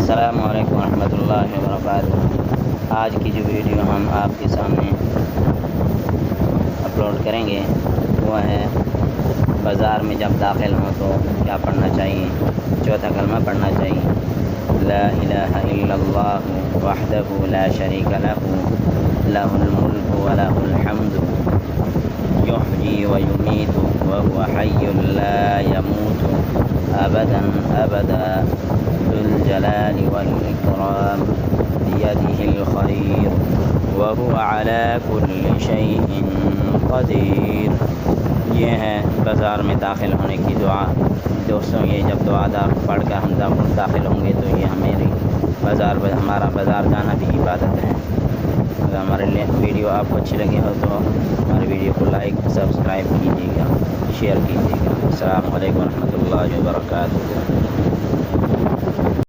السلام علیکم ورحمۃ اللہ وبرکاتہ۔ آج کی جو ویڈیو ہم آپ کے سامنے اپلوڈ کریں گے وہ ہے بازار میں جب داخل ہوں تو کیا پڑھنا چاہیے۔ چوتھا کلمہ پڑھنا چاہیے، لا الہ الا اللہ وحدہ لا شریک لہ لہ الملک ولہ الحمد یحیی ویمیت وہو حی لا یموت ابدا ابدا ذو الجلال والاکرام بیدہ الخیر وہو علی کل شیء قدیر۔ یہ ہے بازار میں داخل ہونے کی دعا۔ دوستوں، یہ جب دعا پڑھ کر ہم داخل ہوں گے تو یہ ہمارا بازار جانا بھی عبادت ہے۔ اگر ہمارے ویڈیو آپ کو اچھی لگی ہو تو ہمارے ویڈیو کو لائک سبسکرائب کیجیے گا، شیئر کیجیے گا۔ السلام علیکم ورحمۃ اللہ وبرکاتہ۔